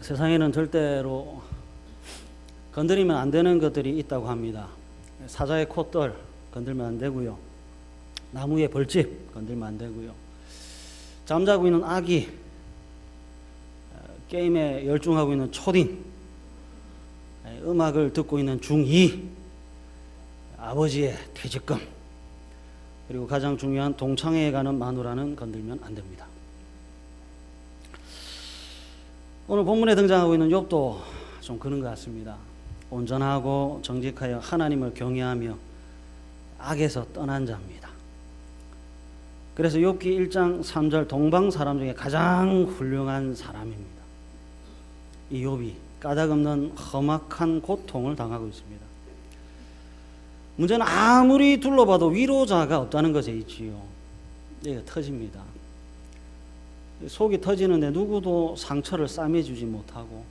세상에는 절대로 건드리면 안 되는 것들이 있다고 합니다. 사자의 콧돌 건들면 안 되고요. 나무의 벌집 건들면 안 되고요. 잠자고 있는 아기, 게임에 열중하고 있는 초딩, 음악을 듣고 있는 중2, 아버지의 퇴직금, 그리고 가장 중요한 동창회에 가는 마누라는 건들면 안 됩니다. 오늘 본문에 등장하고 있는 욥도 좀 그런 것 같습니다. 온전하고 정직하여 하나님을 경외하며 악에서 떠난 자입니다. 그래서 욥기 1장 3절 동방 사람 중에 가장 훌륭한 사람입니다. 이 욥이 까닭없는 험악한 고통을 당하고 있습니다. 문제는 아무리 둘러봐도 위로자가 없다는 것에 있지요. 이게 터집니다. 속이 터지는데 누구도 상처를 싸매주지 못하고,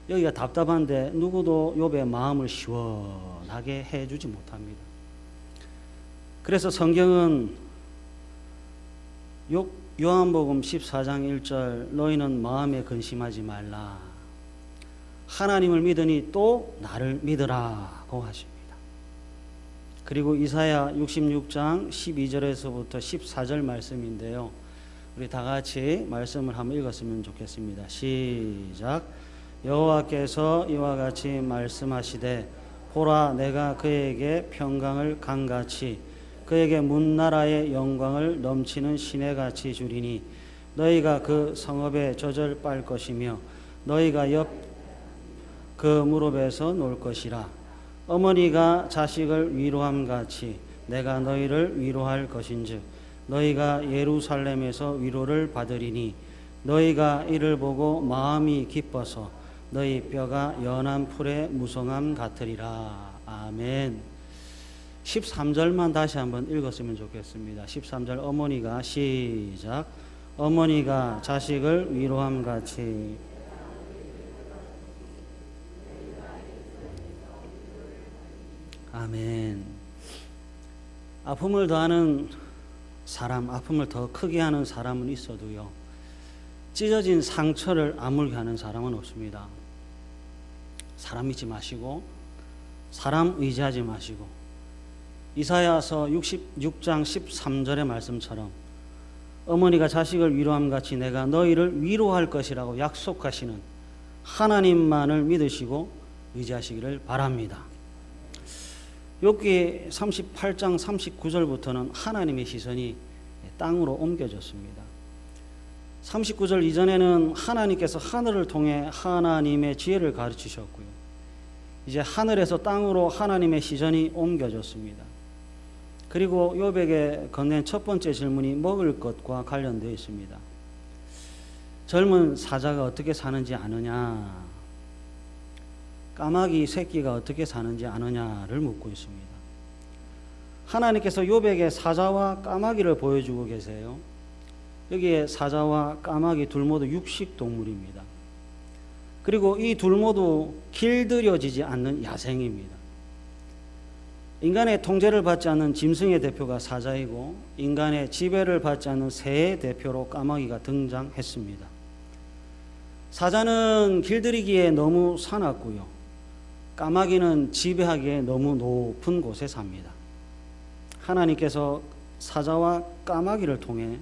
여기가 답답한데 누구도 욥의 마음을 시원하게 해주지 못합니다. 그래서 성경은 요한복음 14장 1절 너희는 마음에 근심하지 말라, 하나님을 믿으니 또 나를 믿으라고 하십니다. 그리고 이사야 66장 12절에서부터 14절 말씀인데요, 우리 다 같이 말씀을 한번 읽었으면 좋겠습니다. 시작. 여호와께서 이와 같이 말씀하시되 보라, 내가 그에게 평강을 강같이 그에게 문나라의 영광을 넘치는 시내같이 주리니 너희가 그 성읍에 젖을 빨 것이며 너희가 옆 그 무릎에서 놀 것이라. 어머니가 자식을 위로함같이 내가 너희를 위로할 것인즉 너희가 예루살렘에서 위로를 받으리니 너희가 이를 보고 마음이 기뻐서 너희 뼈가 연한 풀의 무성함 같으리라. 아멘. 13절만 다시 한번 읽었으면 좋겠습니다. 13절 어머니가 시작. 어머니가 자식을 위로함같이 아멘. 아픔을 더하는 사람, 아픔을 더 크게 하는 사람은 있어도요, 찢어진 상처를 아물게 하는 사람은 없습니다. 사람 믿지 마시고 사람 의지하지 마시고 이사야서 66장 13절의 말씀처럼 어머니가 자식을 위로함같이 내가 너희를 위로할 것이라고 약속하시는 하나님만을 믿으시고 의지하시기를 바랍니다. 욥기 38장 39절부터는 하나님의 시선이 땅으로 옮겨졌습니다. 39절 이전에는 하나님께서 하늘을 통해 하나님의 지혜를 가르치셨고요, 이제 하늘에서 땅으로 하나님의 시선이 옮겨졌습니다. 그리고 욥에게 건넨 첫 번째 질문이 먹을 것과 관련되어 있습니다. 젊은 사자가 어떻게 사는지 아느냐, 까마귀 새끼가 어떻게 사는지 아느냐를 묻고 있습니다. 하나님께서 욥에게 사자와 까마귀를 보여주고 계세요. 여기에 사자와 까마귀 둘 모두 육식 동물입니다. 그리고 이 둘 모두 길들여지지 않는 야생입니다. 인간의 통제를 받지 않는 짐승의 대표가 사자이고 인간의 지배를 받지 않는 새의 대표로 까마귀가 등장했습니다. 사자는 길들이기에 너무 사납고요, 까마귀는 지배하기에 너무 높은 곳에 삽니다. 하나님께서 사자와 까마귀를 통해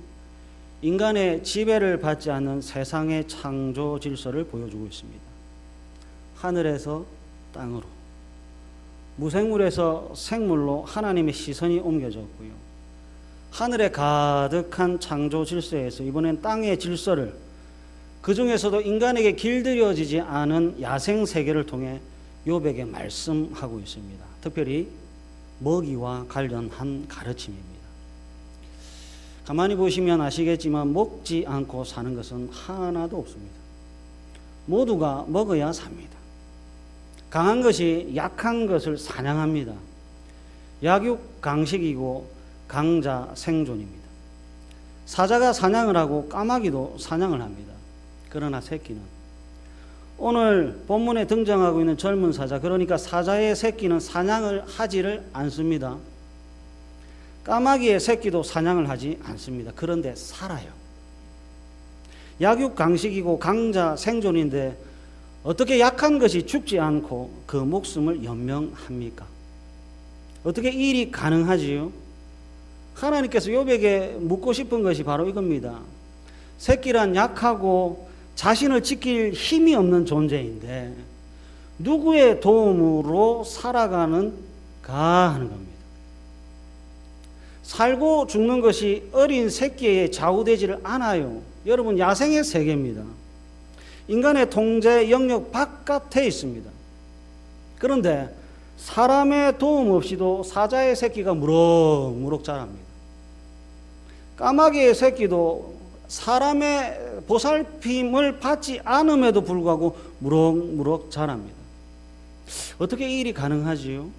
인간의 지배를 받지 않는 세상의 창조 질서를 보여주고 있습니다. 하늘에서 땅으로, 무생물에서 생물로 하나님의 시선이 옮겨졌고요, 하늘에 가득한 창조 질서에서 이번엔 땅의 질서를, 그 중에서도 인간에게 길들여지지 않은 야생 세계를 통해 욥에게 말씀하고 있습니다. 특별히 먹이와 관련한 가르침입니다. 가만히 보시면 아시겠지만 먹지 않고 사는 것은 하나도 없습니다. 모두가 먹어야 삽니다. 강한 것이 약한 것을 사냥합니다. 약육 강식이고 강자 생존입니다. 사자가 사냥을 하고 까마귀도 사냥을 합니다. 그러나 새끼는, 오늘 본문에 등장하고 있는 젊은 사자, 그러니까 사자의 새끼는 사냥을 하지를 않습니다. 까마귀의 새끼도 사냥을 하지 않습니다. 그런데 살아요. 약육강식이고 강자 생존인데 어떻게 약한 것이 죽지 않고 그 목숨을 연명합니까? 어떻게 이 일이 가능하지요? 하나님께서 욥에게 묻고 싶은 것이 바로 이겁니다. 새끼란 약하고 자신을 지킬 힘이 없는 존재인데 누구의 도움으로 살아가는가 하는 겁니다. 살고 죽는 것이 어린 새끼에 좌우되지를 않아요. 여러분, 야생의 세계입니다. 인간의 통제 영역 바깥에 있습니다. 그런데 사람의 도움 없이도 사자의 새끼가 무럭무럭 자랍니다. 까마귀의 새끼도 사람의 보살핌을 받지 않음에도 불구하고 무럭무럭 자랍니다. 어떻게 이 일이 가능하지요?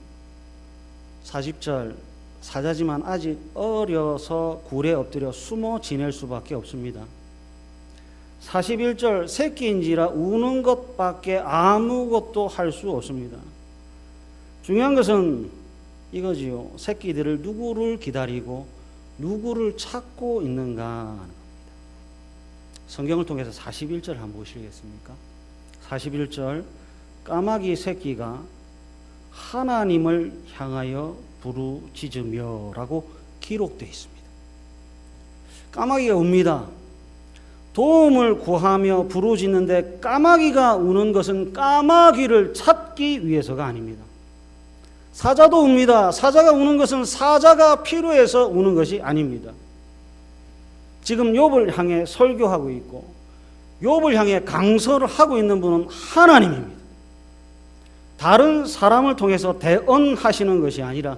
40절, 사자지만 아직 어려서 굴에 엎드려 숨어 지낼 수밖에 없습니다. 41절, 새끼인지라 우는 것밖에 아무것도 할 수 없습니다. 중요한 것은 이거지요. 새끼들을 누구를 기다리고 누구를 찾고 있는가 하는 겁니다. 성경을 통해서 41절 한번 보시겠습니까? 41절, 까마귀 새끼가 하나님을 향하여 부르짖으며 라고 기록되어 있습니다. 까마귀가 웁니다. 도움을 구하며 부르짖는데 까마귀가 우는 것은 까마귀를 찾기 위해서가 아닙니다. 사자도 웁니다. 사자가 우는 것은 사자가 필요해서 우는 것이 아닙니다. 지금 욥을 향해 설교하고 있고 욥을 향해 강설을 하고 있는 분은 하나님입니다. 다른 사람을 통해서 대언하시는 것이 아니라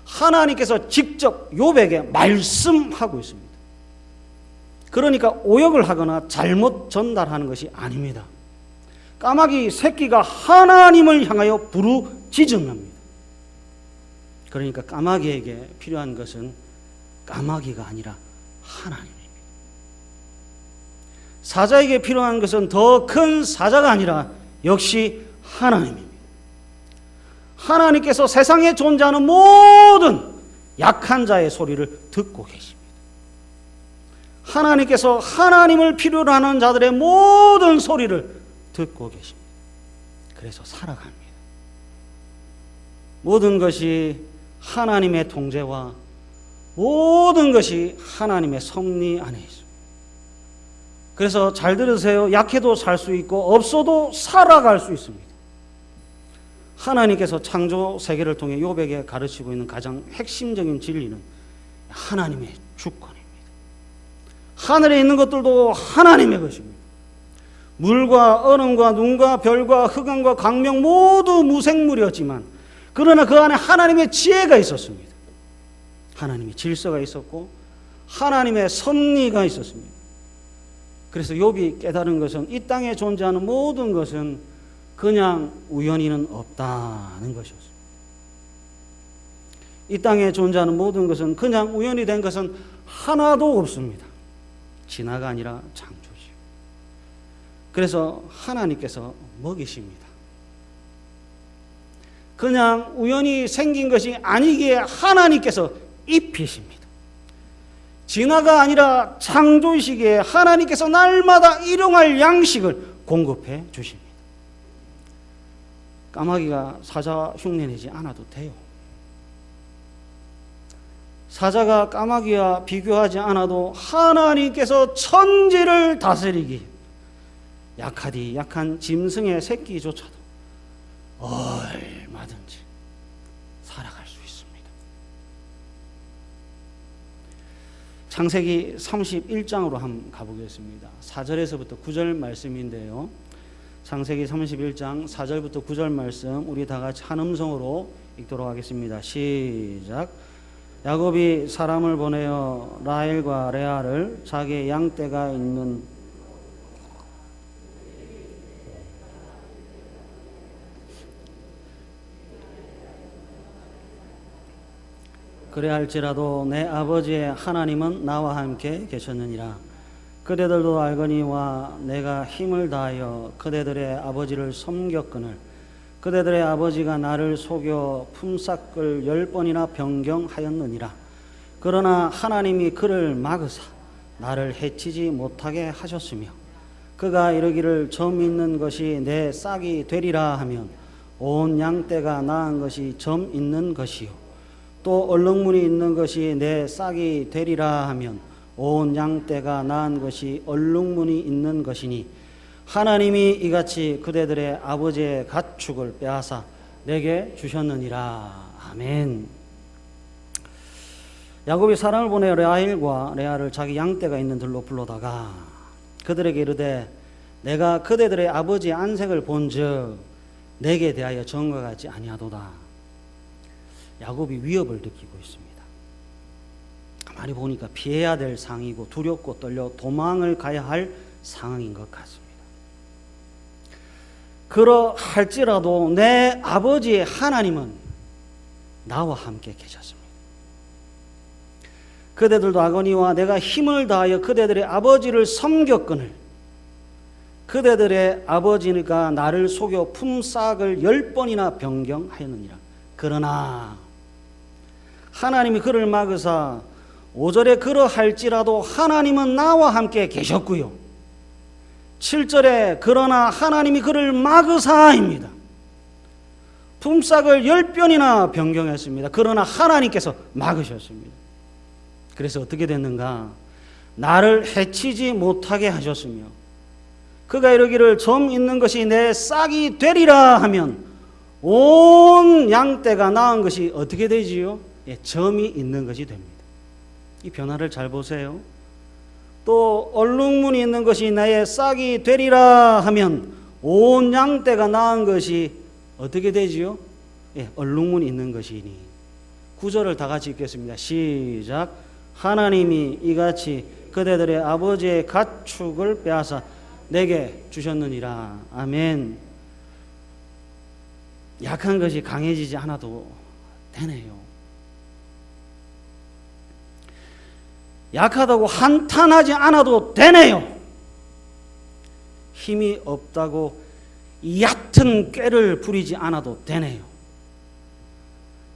하나님께서 직접 욥에게 말씀하고 있습니다. 그러니까 오역을 하거나 잘못 전달하는 것이 아닙니다. 까마귀 새끼가 하나님을 향하여 부르짖음합니다. 그러니까 까마귀에게 필요한 것은 까마귀가 아니라 하나님입니다. 사자에게 필요한 것은 더 큰 사자가 아니라 역시 하나님입니다. 하나님께서 세상에 존재하는 모든 약한 자의 소리를 듣고 계십니다. 하나님께서 하나님을 필요로 하는 자들의 모든 소리를 듣고 계십니다. 그래서 살아갑니다. 모든 것이 하나님의 통제와 모든 것이 하나님의 섭리 안에 있습니다. 그래서 잘 들으세요. 약해도 살 수 있고 없어도 살아갈 수 있습니다. 하나님께서 창조 세계를 통해 욥에게 가르치고 있는 가장 핵심적인 진리는 하나님의 주권입니다. 하늘에 있는 것들도 하나님의 것입니다. 물과 얼음과 눈과 별과 흑암과 광명 모두 무생물이었지만 그러나 그 안에 하나님의 지혜가 있었습니다. 하나님의 질서가 있었고 하나님의 섭리가 있었습니다. 그래서 욥이 깨달은 것은 이 땅에 존재하는 모든 것은 그냥 우연히는 없다는 것이었습니다. 이 땅에 존재하는 모든 것은 그냥 우연히 된 것은 하나도 없습니다. 진화가 아니라 창조지요. 그래서 하나님께서 먹이십니다. 그냥 우연히 생긴 것이 아니기에 하나님께서 입히십니다. 진화가 아니라 창조이시기에 하나님께서 날마다 일용할 양식을 공급해 주십니다. 까마귀가 사자 흉내내지 않아도 돼요. 사자가 까마귀와 비교하지 않아도 하나님께서 천지를 다스리기 약하디 약한 짐승의 새끼조차도 얼마든지 살아갈 수 있습니다. 창세기 31장으로 한번 가보겠습니다. 4절에서부터 9절 말씀인데요. 창세기 31장 4절부터 9절 말씀 우리 다 같이 한 음성으로 읽도록 하겠습니다. 시작. 야곱이 사람을 보내어 라헬과 레아를 자기의 양떼가 있는 그래할지라도 내 아버지의 하나님은 나와 함께 계셨느니라. 그대들도 알거니와 내가 힘을 다하여 그대들의 아버지를 섬겼거늘 그대들의 아버지가 나를 속여 품삯을 10번이나 변경하였느니라. 그러나 하나님이 그를 막으사 나를 해치지 못하게 하셨으며 그가 이르기를 점 있는 것이 내 싹이 되리라 하면 온 양떼가 나은 것이 점 있는 것이요 또 얼룩무늬 있는 것이 내 싹이 되리라 하면 온 양떼가 낳은 것이 얼룩무늬 있는 것이니 하나님이 이같이 그대들의 아버지의 가축을 빼앗아 내게 주셨느니라. 아멘. 야곱이 사람을 보내 라헬과 레아를 자기 양떼가 있는 들로 불러다가 그들에게 이르되 내가 그대들의 아버지의 안색을 본즉 내게 대하여 전과 같지 아니하도다. 야곱이 위협을 느끼고 있습니다. 가만히 보니까 피해야 될 상황이고 두렵고 떨려 도망을 가야 할 상황인 것 같습니다. 그러할지라도 내 아버지의 하나님은 나와 함께 계셨습니다. 그대들도 아거니와 내가 힘을 다하여 그대들의 아버지를 섬겼거늘 그대들의 아버지가 나를 속여 품삯을 10번이나 변경하였느니라. 그러나 하나님이 그를 막으사 5절에 그러할지라도 하나님은 나와 함께 계셨고요. 7절에 그러나 하나님이 그를 막으사입니다. 품삯을 10번이나 변경했습니다. 그러나 하나님께서 막으셨습니다. 그래서 어떻게 됐는가? 나를 해치지 못하게 하셨으며 그가 이르기를 점 있는 것이 내 싹이 되리라 하면 온 양떼가 낳은 것이 어떻게 되지요? 점이 있는 것이 됩니다. 이 변화를 잘 보세요. 또 얼룩무늬 있는 것이 나의 싹이 되리라 하면 온 양떼가 낳은 것이 어떻게 되지요? 얼룩무늬 있는 것이니. 9절을 다 같이 읽겠습니다. 시작. 하나님이 이같이 그대들의 아버지의 가축을 빼앗아 내게 주셨느니라. 아멘. 약한 것이 강해지지 않아도 되네요. 약하다고 한탄하지 않아도 되네요. 힘이 없다고 얕은 꾀를 부리지 않아도 되네요.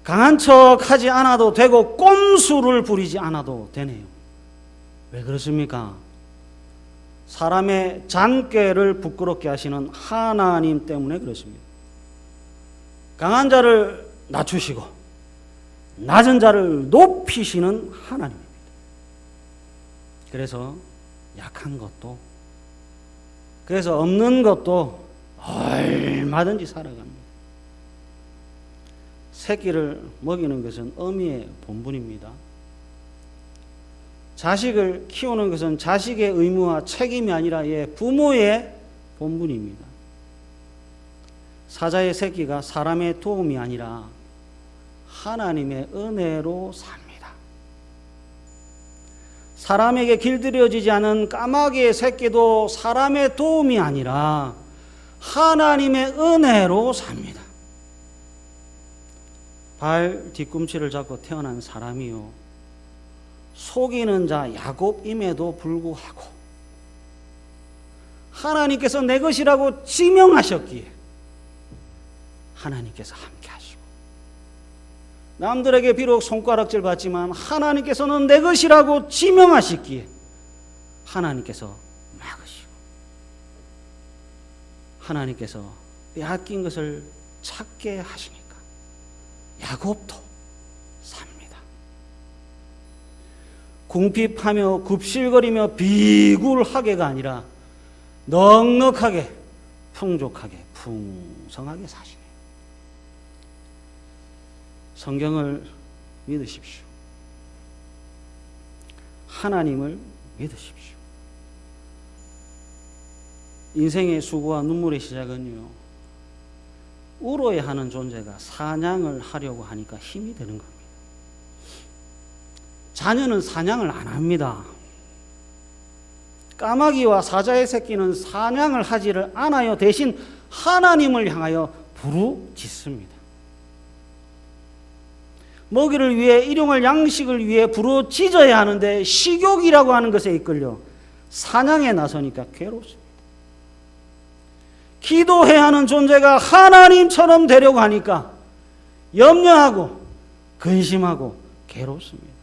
강한 척 하지 않아도 되고 꼼수를 부리지 않아도 되네요. 왜 그렇습니까? 사람의 잔꾀를 부끄럽게 하시는 하나님 때문에 그렇습니다. 강한 자를 낮추시고 낮은 자를 높이시는 하나님입니다. 그래서 약한 것도 그래서 없는 것도 얼마든지 살아갑니다. 새끼를 먹이는 것은 어미의 본분입니다. 자식을 키우는 것은 자식의 의무와 책임이 아니라 부모의 본분입니다. 사자의 새끼가 사람의 도움이 아니라 하나님의 은혜로 삽니다. 사람에게 길들여지지 않은 까마귀의 새끼도 사람의 도움이 아니라 하나님의 은혜로 삽니다. 발 뒤꿈치를 잡고 태어난 사람이요 속이는 자 야곱임에도 불구하고 하나님께서 내 것이라고 지명하셨기에 하나님께서 함께 하시고 남들에게 비록 손가락질 받지만 하나님께서는 내 것이라고 지명하셨기에 하나님께서 막으시고 하나님께서 빼앗긴 것을 찾게 하시니까 야곱도 삽니다. 궁핍하며 굽실거리며 비굴하게가 아니라 넉넉하게 풍족하게 풍성하게 사시네요. 성경을 믿으십시오. 하나님을 믿으십시오. 인생의 수고와 눈물의 시작은요 울어야 하는 존재가 사냥을 하려고 하니까 힘이 되는 겁니다. 자녀는 사냥을 안 합니다. 까마귀와 사자의 새끼는 사냥을 하지를 않아요. 대신 하나님을 향하여 부르짖습니다. 먹이를 위해 일용할 양식을 위해 부르짖어야 하는데 식욕이라고 하는 것에 이끌려 사냥에 나서니까 괴롭습니다. 기도해야 하는 존재가 하나님처럼 되려고 하니까 염려하고 근심하고 괴롭습니다.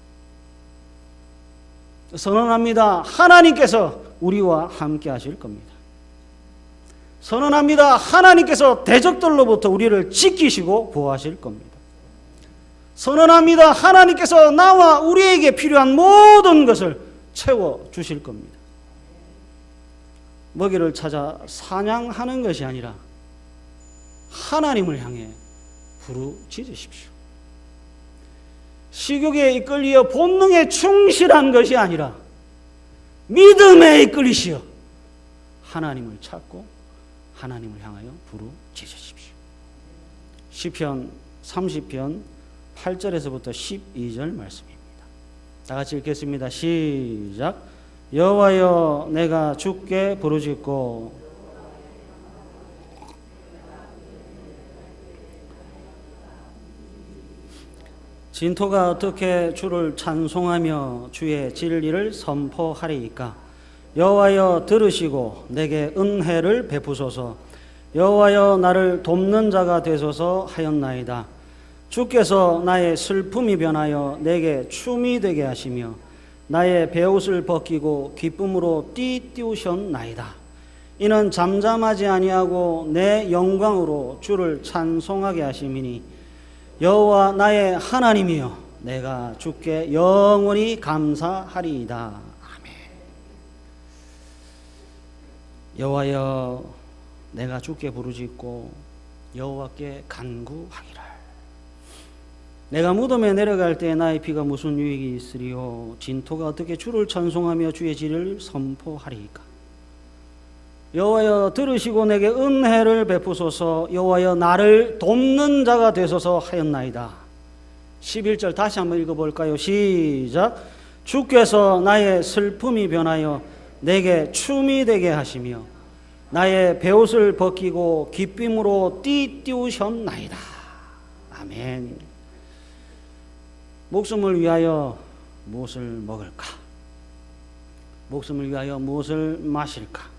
선언합니다. 하나님께서 우리와 함께 하실 겁니다. 선언합니다. 하나님께서 대적들로부터 우리를 지키시고 보호하실 겁니다. 선언합니다. 하나님께서 나와 우리에게 필요한 모든 것을 채워주실 겁니다. 먹이를 찾아 사냥하는 것이 아니라 하나님을 향해 부르짖으십시오. 식욕에 이끌려 본능에 충실한 것이 아니라 믿음에 이끌리시어 하나님을 찾고 하나님을 향하여 부르짖으십시오. 시편 30편 8절에서부터 12절 말씀입니다. 다 같이 읽겠습니다. 시작. 여호와여, 내가 주께 부르짖고 진토가 어떻게 주를 찬송하며 주의 진리를 선포하리이까? 여호와여, 들으시고 내게 은혜를 베푸소서. 여호와여, 나를 돕는 자가 되소서 하였나이다. 주께서 나의 슬픔이 변하여 내게 춤이 되게 하시며 나의 베옷을 벗기고 기쁨으로 띠띠우셨나이다. 이는 잠잠하지 아니하고 내 영광으로 주를 찬송하게 하심이니 여호와 나의 하나님이여, 내가 주께 영원히 감사하리이다. 아멘. 여호와여, 내가 주께 부르짖고 여호와께 간구하기를. 내가 무덤에 내려갈 때 나의 피가 무슨 유익이 있으리요? 진토가 어떻게 주를 찬송하며 주의 진리를 선포하리이까? 여호와여, 들으시고 내게 은혜를 베푸소서. 여호와여, 나를 돕는 자가 되소서 하였나이다. 11절 다시 한번 읽어볼까요? 시작. 주께서 나의 슬픔이 변하여 내게 춤이 되게 하시며 나의 베옷을 벗기고 기쁨으로 띠띠우셨나이다. 아멘. 목숨을 위하여 무엇을 먹을까? 목숨을 위하여 무엇을 마실까?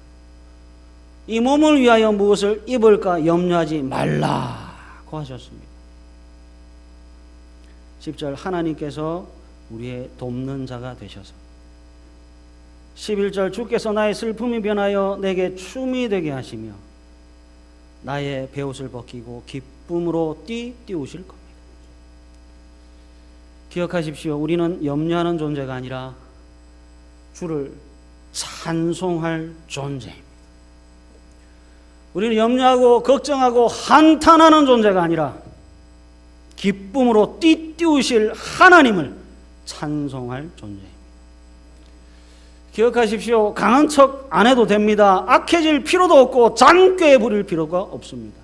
이 몸을 위하여 무엇을 입을까 염려하지 말라고 하셨습니다. 10절, 하나님께서 우리의 돕는 자가 되셔서. 11절, 주께서 나의 슬픔이 변하여 내게 춤이 되게 하시며 나의 베옷을 벗기고 기쁨으로 띠띠우실 겁니다. 기억하십시오. 우리는 염려하는 존재가 아니라 주를 찬송할 존재입니다. 우리는 염려하고 걱정하고 한탄하는 존재가 아니라 기쁨으로 띠띠우실 하나님을 찬송할 존재입니다. 기억하십시오. 강한 척 안 해도 됩니다. 악해질 필요도 없고 잔꾀 부릴 필요가 없습니다.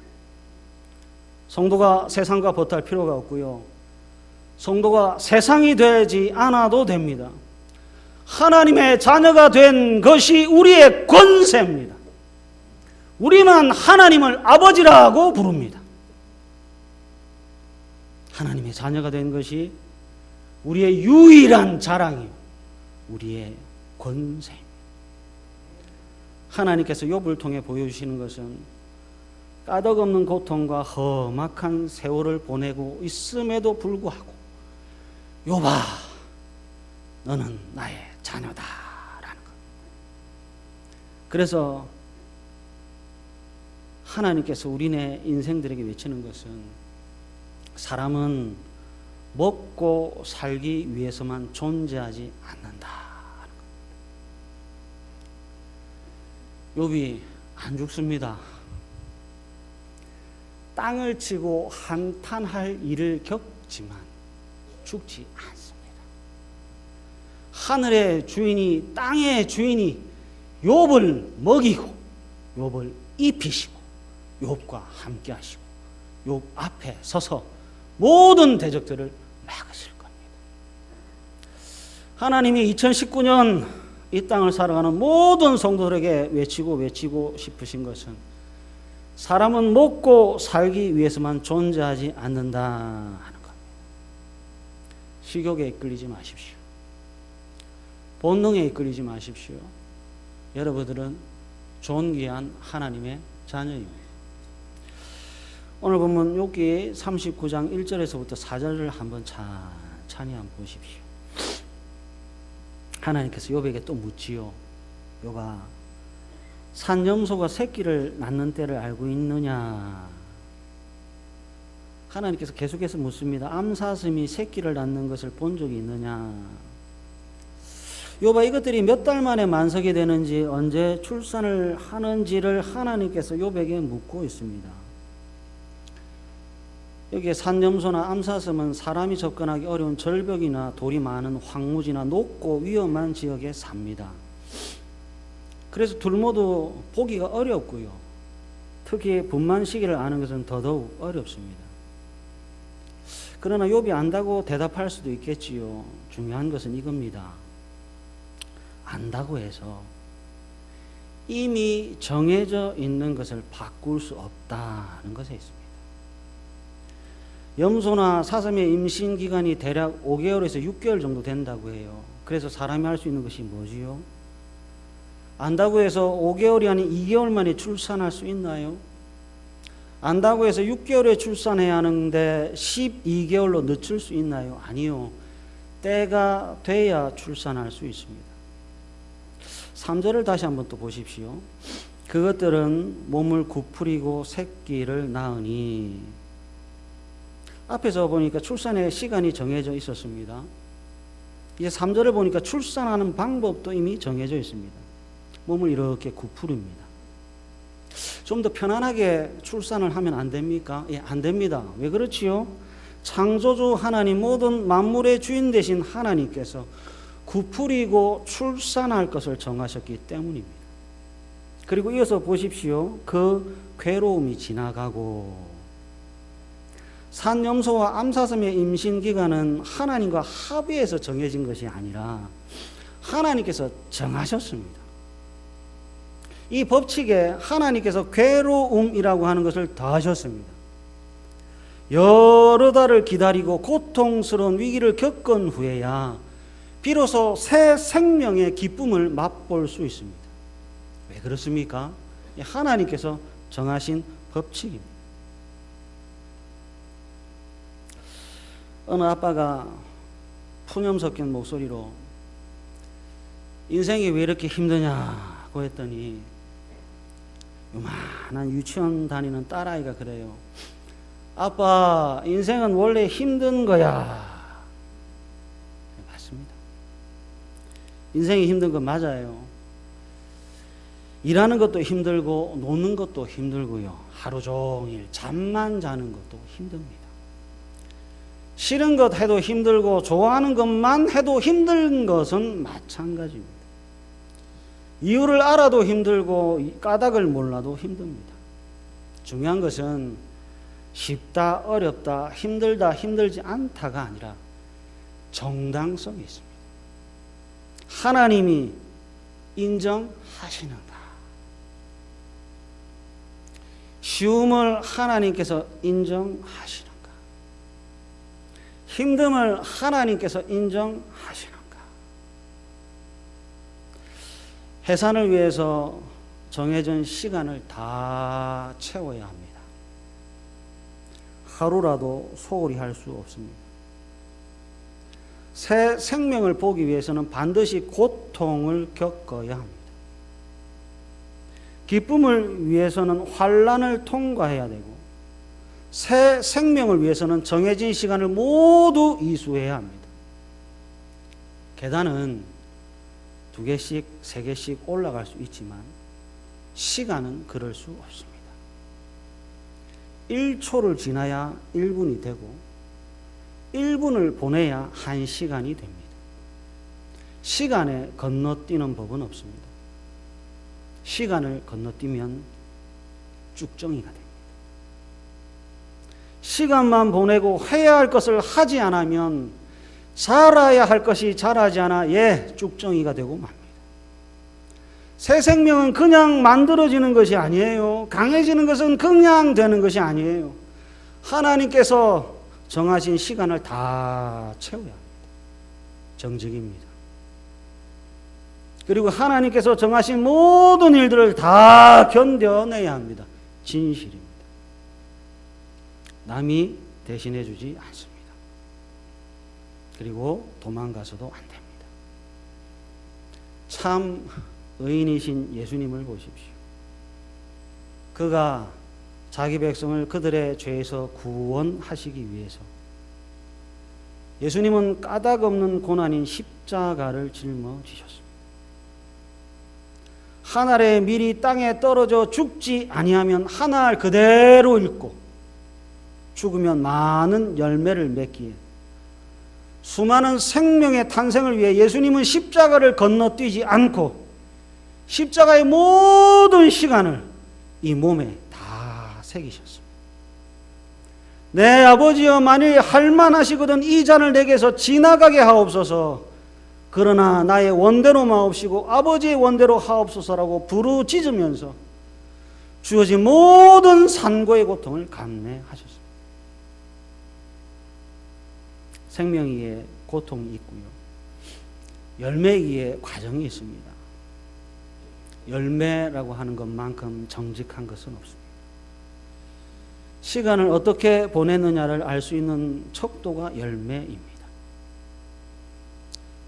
성도가 세상과 버탈 필요가 없고요. 성도가 세상이 되지 않아도 됩니다. 하나님의 자녀가 된 것이 우리의 권세입니다. 우리만 하나님을 아버지라고 부릅니다. 하나님의 자녀가 된 것이 우리의 유일한 자랑이요, 우리의 권세입니다. 하나님께서 욥을 통해 보여주시는 것은 까닭없는 고통과 험악한 세월을 보내고 있음에도 불구하고 욥아, 너는 나의 자녀다라는 겁니다. 그래서 하나님께서 우리네 인생들에게 외치는 것은 사람은 먹고 살기 위해서만 존재하지 않는다. 욥이 안 죽습니다. 땅을 치고 한탄할 일을 겪지만 죽지 않습니다. 하늘의 주인이, 땅의 주인이 욥을 먹이고 욥을 입히시고 욥과 함께 하시고 욥 앞에 서서 모든 대적들을 막으실 겁니다. 하나님이 2019년 이 땅을 살아가는 모든 성도들에게 외치고 싶으신 것은 사람은 먹고 살기 위해서만 존재하지 않는다 하는 겁니다. 식욕에 이끌리지 마십시오. 본능에 이끌리지 마십시오. 여러분들은 존귀한 하나님의 자녀입니다. 오늘 보면 욥기 39장 1절에서부터 4절을 한번 찬히 한번 보십시오. 하나님께서 욥에게 또 묻지요. 욥아, 산염소가 새끼를 낳는 때를 알고 있느냐? 하나님께서 계속해서 묻습니다. 암사슴이 새끼를 낳는 것을 본 적이 있느냐? 욥아 이것들이 몇 달 만에 만석이 되는지 언제 출산을 하는지를 하나님께서 욥에게 묻고 있습니다. 여기에 산염소나 암사슴은 사람이 접근하기 어려운 절벽이나 돌이 많은 황무지나 높고 위험한 지역에 삽니다. 그래서 둘 모두 보기가 어렵고요. 특히 분만 시기를 아는 것은 더더욱 어렵습니다. 그러나 욥이 안다고 대답할 수도 있겠지요. 중요한 것은 이겁니다. 안다고 해서 이미 정해져 있는 것을 바꿀 수 없다는 것에 있습니다. 염소나 사슴의 임신 기간이 대략 5개월에서 6개월 정도 된다고 해요. 그래서 사람이 할 수 있는 것이 뭐지요? 안다고 해서 5개월이 아닌 2개월 만에 출산할 수 있나요? 안다고 해서 6개월에 출산해야 하는데 12개월로 늦출 수 있나요? 아니요. 때가 돼야 출산할 수 있습니다. 3절을 다시 한번 또 보십시오. 그것들은 몸을 구부리고 새끼를 낳으니. 앞에서 보니까 출산의 시간이 정해져 있었습니다. 이제 3절을 보니까 출산하는 방법도 이미 정해져 있습니다. 몸을 이렇게 구부립니다. 좀 더 편안하게 출산을 하면 안 됩니까? 예, 안 됩니다. 왜 그렇지요? 창조주 하나님, 모든 만물의 주인 되신 하나님께서 구부리고 출산할 것을 정하셨기 때문입니다. 그리고 이어서 보십시오. 그 괴로움이 지나가고. 산염소와 암사슴의 임신 기간은 하나님과 합의해서 정해진 것이 아니라 하나님께서 정하셨습니다. 이 법칙에 하나님께서 괴로움이라고 하는 것을 더하셨습니다. 여러 달을 기다리고 고통스러운 위기를 겪은 후에야 비로소 새 생명의 기쁨을 맛볼 수 있습니다. 왜 그렇습니까? 하나님께서 정하신 법칙입니다. 어느 아빠가 푸념 섞인 목소리로 인생이 왜 이렇게 힘드냐고 했더니 요만한 유치원 다니는 딸아이가 그래요. 아빠, 인생은 원래 힘든 거야. 맞습니다. 인생이 힘든 건 맞아요. 일하는 것도 힘들고 노는 것도 힘들고요. 하루 종일 잠만 자는 것도 힘듭니다. 싫은 것 해도 힘들고 좋아하는 것만 해도 힘든 것은 마찬가지입니다. 이유를 알아도 힘들고 까닭을 몰라도 힘듭니다. 중요한 것은 쉽다, 어렵다, 힘들다, 힘들지 않다가 아니라 정당성이 있습니다. 하나님이 인정하시는가? 쉬움을 하나님께서 인정하시는가? 힘듦을 하나님께서 인정하시는가? 해산을 위해서 정해진 시간을 다 채워야 합니다. 하루라도 소홀히 할 수 없습니다. 새 생명을 보기 위해서는 반드시 고통을 겪어야 합니다. 기쁨을 위해서는 환난을 통과해야 되고, 새 생명을 위해서는 정해진 시간을 모두 이수해야 합니다. 계단은 2개씩, 3개씩 올라갈 수 있지만 시간은 그럴 수 없습니다. 1초를 지나야 1분이 되고 1분을 보내야 1시간이 됩니다. 시간에 건너뛰는 법은 없습니다. 시간을 건너뛰면 쭉정이가 됩니다. 시간만 보내고 해야 할 것을 하지 않으면 자라야 할 것이 자라지 않아 쭉정이가 되고 맙니다. 새 생명은 그냥 만들어지는 것이 아니에요. 강해지는 것은 그냥 되는 것이 아니에요. 하나님께서 정하신 시간을 다 채워야 합니다. 정직입니다. 그리고 하나님께서 정하신 모든 일들을 다 견뎌내야 합니다. 진실입니다. 남이 대신해 주지 않습니다. 그리고 도망가서도 안 됩니다. 참 의인이신 예수님을 보십시오. 그가 자기 백성을 그들의 죄에서 구원하시기 위해서 예수님은 까닭 없는 고난인 십자가를 짊어지셨습니다. 한 알의 밀이 땅에 떨어져 죽지 아니하면 한 알 그대로 읽고 죽으면 많은 열매를 맺기에 수많은 생명의 탄생을 위해 예수님은 십자가를 건너뛰지 않고 십자가의 모든 시간을 이 몸에 다 새기셨습니다. 내 아버지여, 만일 할만하시거든 이 잔을 내게서 지나가게 하옵소서. 그러나 나의 원대로 마옵시고 아버지의 원대로 하옵소서라고 부르짖으면서 주어진 모든 산고의 고통을 감내하셨습니다. 생명이기에 고통이 있고요, 열매이기에 과정이 있습니다. 열매라고 하는 것만큼 정직한 것은 없습니다. 시간을 어떻게 보내느냐를 알 수 있는 척도가 열매입니다.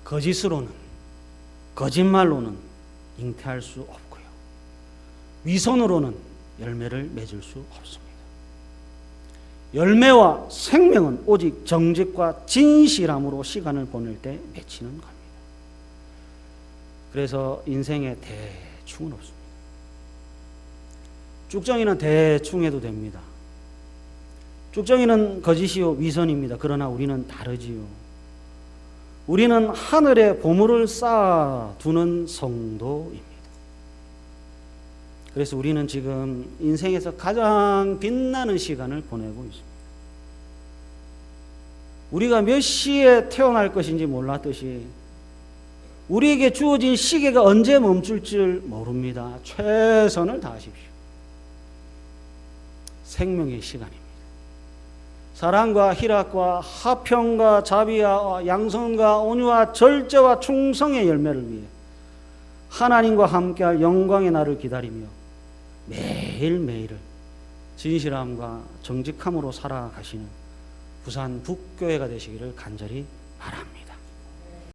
거짓으로는, 거짓말로는 잉태할 수 없고요, 위선으로는 열매를 맺을 수 없습니다. 열매와 생명은 오직 정직과 진실함으로 시간을 보낼 때 맺히는 겁니다. 그래서 인생에 대충은 없습니다. 쭉정이는 대충 해도 됩니다. 쭉정이는 거짓이요 위선입니다. 그러나 우리는 다르지요. 우리는 하늘에 보물을 쌓아두는 성도입니다. 그래서 우리는 지금 인생에서 가장 빛나는 시간을 보내고 있습니다. 우리가 몇 시에 태어날 것인지 몰랐듯이 우리에게 주어진 시계가 언제 멈출 줄 모릅니다. 최선을 다하십시오. 생명의 시간입니다. 사랑과 희락과 화평과 자비와 양선과 온유와 절제와 충성의 열매를 위해 하나님과 함께할 영광의 날을 기다리며 매일매일을 진실함과 정직함으로 살아가시는 부산 북교회가 되시기를 간절히 바랍니다.